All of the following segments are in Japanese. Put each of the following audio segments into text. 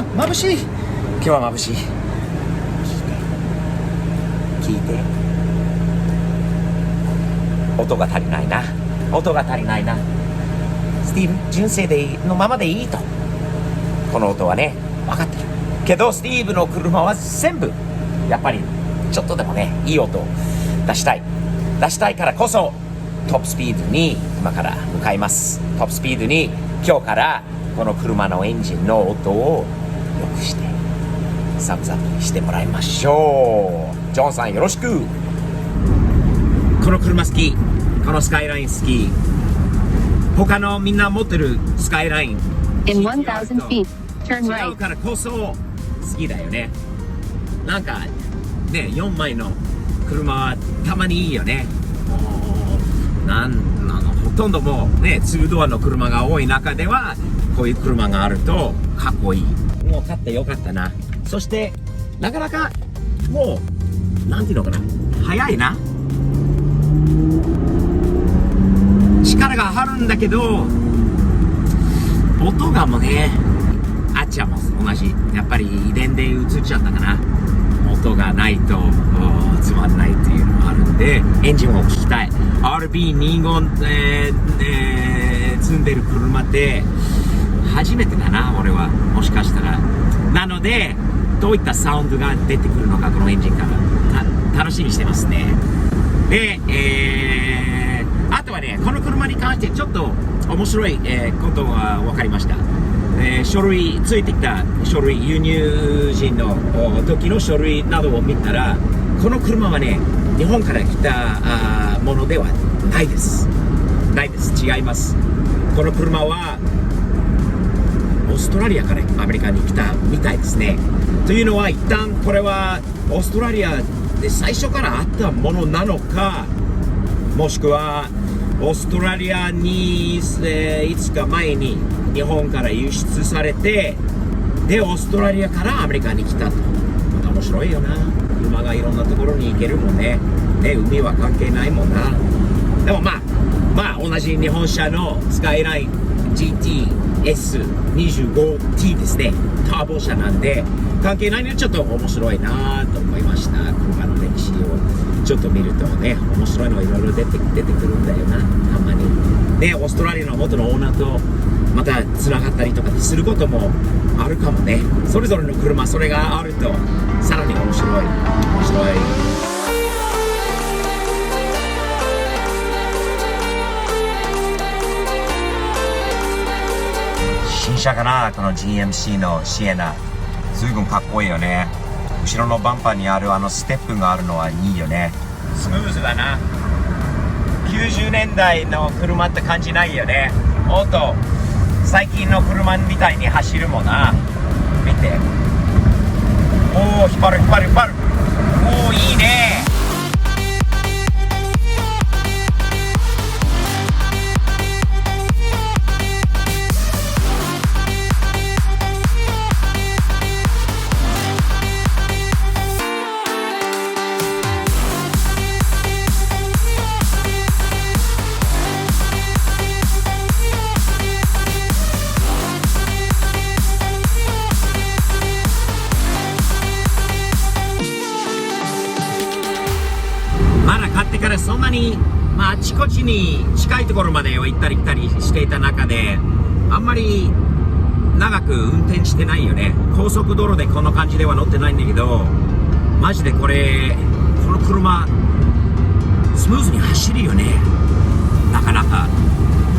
あ眩しい。今日は眩しい。聞いて音が足りないな。音が足りないな。スティーブ純正でのままでいいと。この音はね分かってるけど、スティーブの車は全部やっぱりちょっとでもねいい音を出したいからこそトップスピードに今から向かいます。トップスピードに今日からこの車のエンジンの音を良くしてサムズアップしてもらいましょう。ジョンさんよろしく。この車好き、このスカイライン好き。他のみんな持ってるスカイライン In 1000 feet, turn 違 right. うからこそ好きだよね。なんかね、4枚の車はたまにいいよね。ほとんどもうね、2ドアの車が多い中ではこういう車があるとかっこいい。もう買ってよかったな。そしてなかなかもうなんていうのかな、早いな。力があるんだけど音がもね、あっちゃんも同じ。やっぱり遺伝で移っちゃったかな。音がないとつまんないっていうのもあるんで、エンジンを聞きたい。 RB25、積んでる車って初めてだな俺は、もしかしたら。なのでどういったサウンドが出てくるのか、このエンジンから楽しみにしてますね。で、あとはね、この車に関してちょっと面白い、ことが分かりました。書類、ついてきた書類、輸入時の時の書類などを見たら、この車はね、日本から来たものではないです。違います。この車はオーストラリアからアメリカに来たみたいですね。というのは、一旦これはオーストラリアで最初からあったものなのか、もしくはオーストラリアに、いつか前に日本から輸出されて、でオーストラリアからアメリカに来たと。また面白いよな。車がいろんなところに行けるもんね。海は関係ないもんな。でもまあ同じ日本車のスカイライン GTS25T ですね。ターボ車なんで関係ないので、ちょっと面白いなと思いました。車の歴史をちょっと見るとね、面白いのがいろいろ出てくるんだよな、たまにね。オーストラリアの元のオーナーとまたつながったりとかすることもあるかもね。それぞれの車、それがあるとさらに面白い。新車かな、この GMC のシエナ。随分かっこいいよね。後ろのバンパーにあるステップがあるのはいいよね。スムーズだな。90年代の車って感じないよね。音最近の車みたいに走るもんな。見て、おお、引っ張る。おお、いいね。からそんなに、あちこちに近いところまで行ったり来たりしていた中で、あんまり長く運転してないよね。高速道路でこの感じでは乗ってないんだけど、マジでこの車スムーズに走るよね。なかなか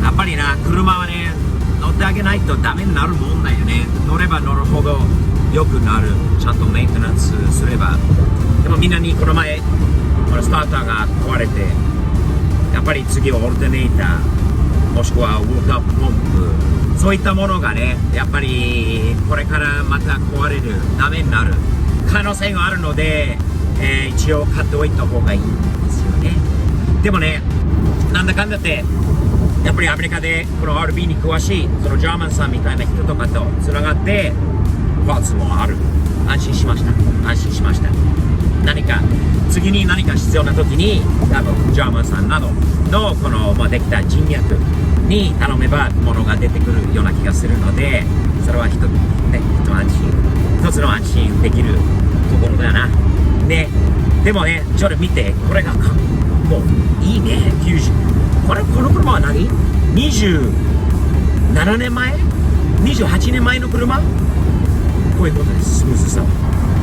やっぱりな、車はね、乗ってあげないとダメになるもんだよね。乗れば乗るほど良くなる。ちゃんとメンテナンスすれば。でもみんなにこの前スターターが壊れて、やっぱり次はオルタネーター、もしくはウォークアップポンプ、そういったものがね、やっぱりこれからまた壊れる、ダメになる可能性があるので、一応買っておいた方がいいんですよね。でもね、なんだかんだってやっぱりアメリカでこの RB に詳しいそのジャーマンさんみたいな人とかとつながってパーツもある。安心しました。次に何か必要な時に多分ジャーマンさんなどのこの、できた人脈に頼めば物が出てくるような気がするので、それは一つの安心できるところだな。ね、でもね、ちょっと見て、これがもういいね。この車は何 ?27 年前 ?28 年前の車。こういうことです。スムーズさ。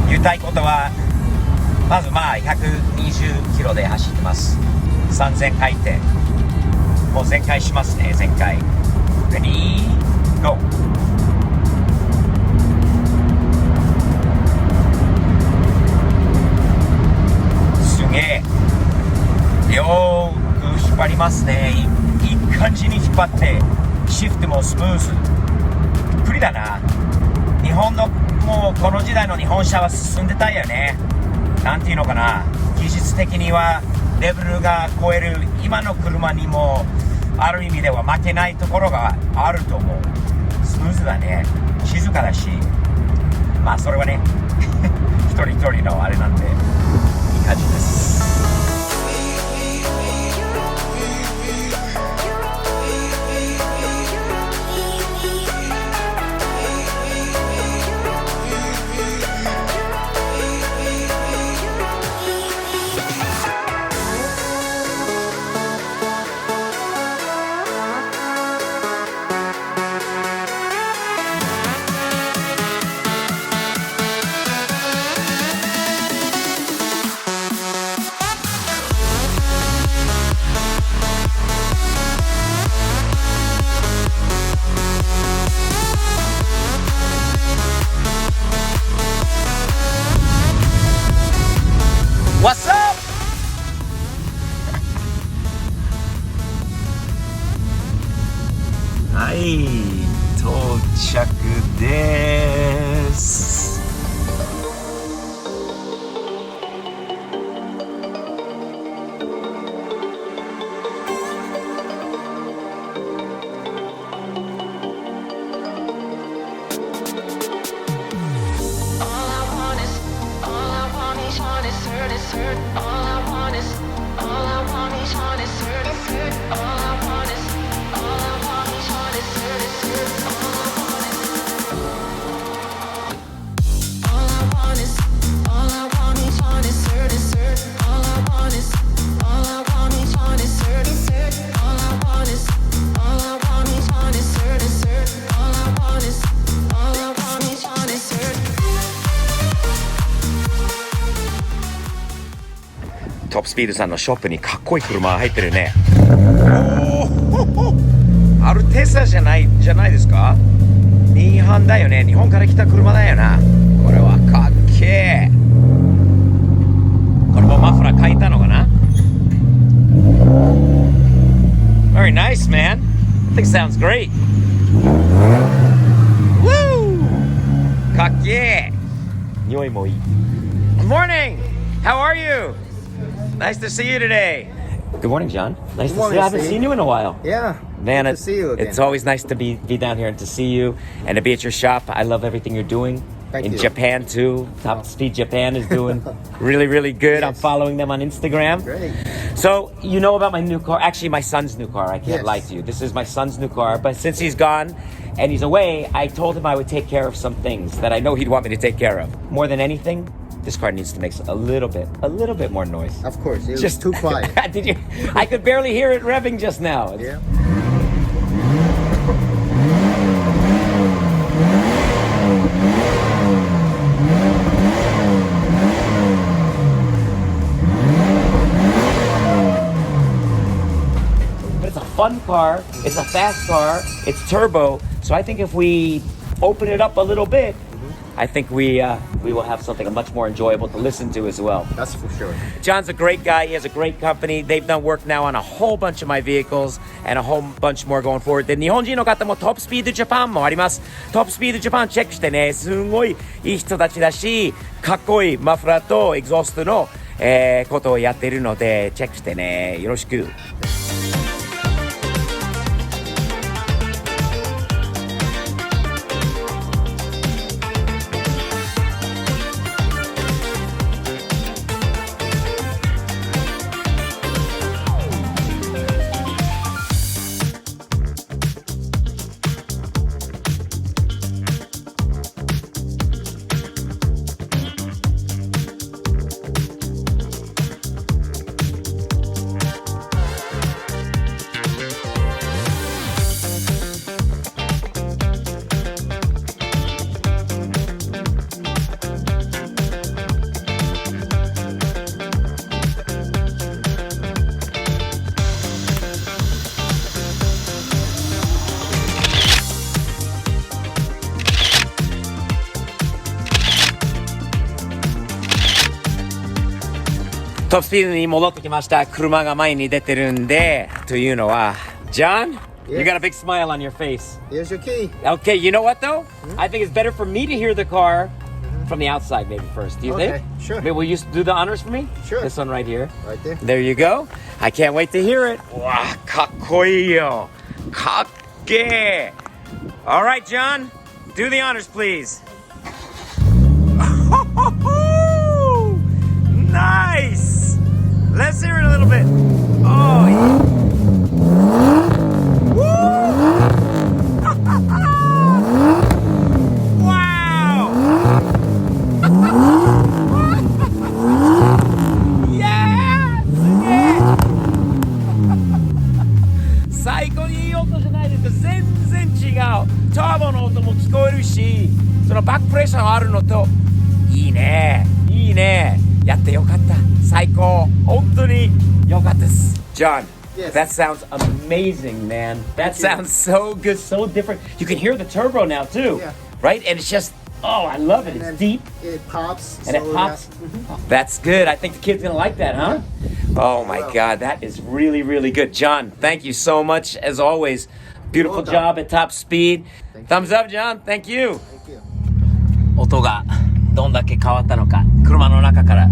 言いたいことは、まず120キロで走ってます。3000回転。もう全開しますね、全開。Ready? Go! すげえ。よーく引っ張りますね。いい感じに引っ張って、シフトもスムーズ。びっくりだな。日本の、もうこの時代の日本車は進んでたよね。なんていうのかな。技術的にはレベルが超える今の車にも、ある意味では負けないところがあると思う。スムーズだね。静かだし。まあそれはね一人一人のあれなんでいい感じです。What's up? はい、到着です。トップスピードさんのショップにかっこいい車入ってるね。アルテサじゃないですか。日本だよね。日本から来た車だよな。これはかっけえ。これもマフラー変えたのかな。 Very nice, man. I think it sounds great. Woo! かっけえ。匂いもいい。Good morning! How are you? Nice to see you today. Good morning, John. Nice to see you. I haven't seen you in a while. Yeah. Man, good to see you again. It's always nice to be down here and to see you and to be at your shop. I love everything you're doing. Thank in you. Japan too. Top Speed Japan is doing really, really good. Yes. I'm following them on Instagram. Great. So you know about my new car. Actually, my son's new car. I can't Yes. lie to you. This is my son's new car. But since he's gone and he's away, I told him I would take care of some things that I know he'd want me to take care of. More than anything, this car needs to make a little bit more noise. Of course, it was Just too quiet. Did you? I could barely hear it revving just now. Yeah. But it's a fun car. It's a fast car. It's turbo. So I think if we open it up a little bit, I think we will have something much more enjoyable to listen to as well. That's for sure. John's a great guy. He has a great company. They've done work now on a whole bunch of my vehicles and a whole bunch more going forward. で、日本人の方もトップスピードジャパンもあります。トップスピードジャパンチェックしてね。すごいいい人たちだし、かっこいいマフラーとエグゾーストの、ことをやっているので、チェックしてね。よろしく。トップスピードに戻ってきました。車が前に出てるんで、というのは、John, you got a big smile on your face. Here's your key. Okay, you know what though? I think it's better for me to hear the car from the outside maybe first. Do you Okay, think? sure. Maybe will you do the honors for me? Sure. This one right here. Right there. There you go. I can't wait to hear it. わあ、かっこいいよ。かっけー。All right, John, do the honors, please. Nice. Let's hear it a little bit. Oh, yeah. Woo! Wow! Yeah! 最高にいい音じゃないですか。全然違う。ターボの音も聞こえるし、そのバックプレッシャーがあるのと、いいね。いいね。やってよかった。最高。本当によかったです。John, Yes. that sounds amazing, man. That sounds so good, so different. You can hear the turbo now too, Yeah. right? And it's just, oh, I love it. It's And deep It pops. and it pops. That's good. I think the kid's gonna like that, huh? Oh my Wow. God, that is really, really good. John, thank you so much as always. Beautiful Welcome. job at top speed. Thank Thumbs up, John. Thank you. Thank you. 音がどんだけ変わったのか、車の中から。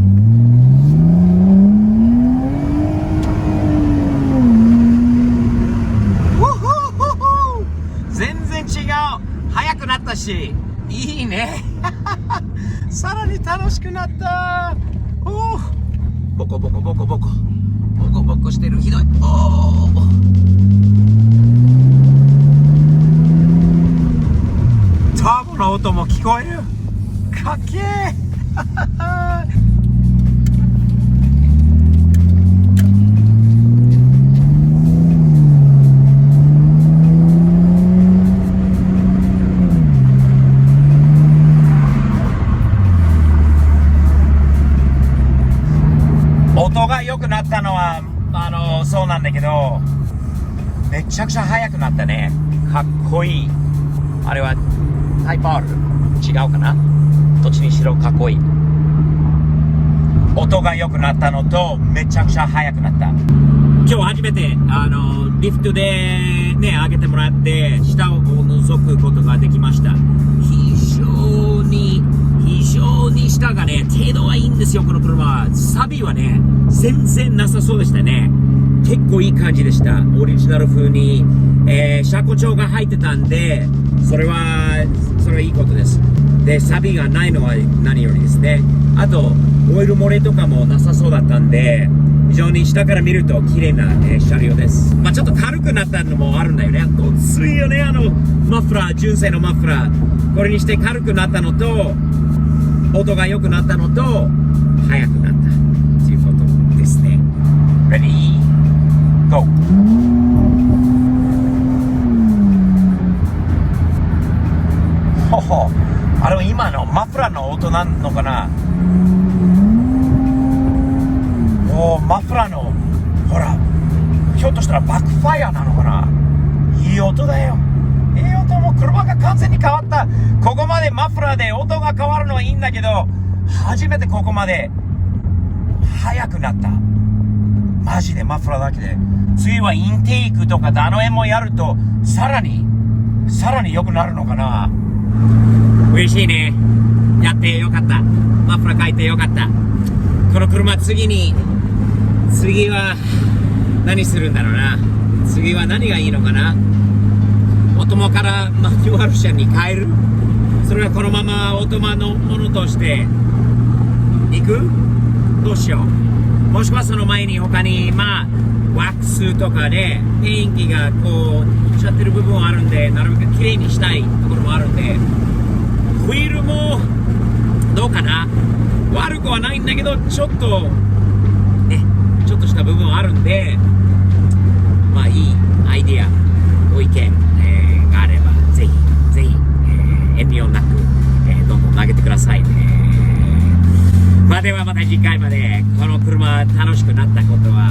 全然違う。速くなったし、いいね。さらに楽しくなった。おー、ボコボコボコボコボコボコしてる。ひどい。おー、ターボの音も聞こえる。かっけー。音が良くなったのはそうなんだけど、めちゃくちゃ速くなったね。かっこいい。あれはタイプ R？ 違うかな。どっちにしろかっこいい。音が良くなったのとめちゃくちゃ速くなった。今日初めてリフトでね上げてもらって下を覗くことができました。非常に下がね程度はいいんですよ。この車はサビはね全然なさそうでしたね。結構いい感じでした。オリジナル風に、車庫調が入ってたんでそれはいいことです。でサビがないのは何よりですね。あとオイル漏れとかもなさそうだったんで非常に下から見ると綺麗な、車両です。まあちょっと軽くなったのもあるんだよね。ごついよねマフラー、純正のマフラー。これにして軽くなったのと音が良くなったのと速くなったということですね。Ready? Go! ほほ、あれは今のマフラーの音なのかな。おー、マフラーのほらひょっとしたらバックファイアなのかな。いい音だよ。いい音。も車が完全に変わった。ここまでマフラーで音が変わるのはいいんだけど初めてここまで速くなった。マジでマフラーだけで。次はインテークとかダノエもやるとさらに良くなるのかな。嬉しいね。やってよかった。マフラー変えてよかった。この車次は何するんだろうな。次は何がいいのかな。オトマからマニュアル車に変える。それはこのままオトマのものとして行く。どうしよう。もしくはその前に他にワックスとかでペインキがこういっちゃってる部分あるんでなるべく綺麗にしたいところもあるんでホイールもどうかな。悪くはないんだけどちょっとした部分あるんでいいアイディアご意見、があればぜひ遠慮なく、どんどん投げてください。ではまた次回まで。この車楽しくなったことは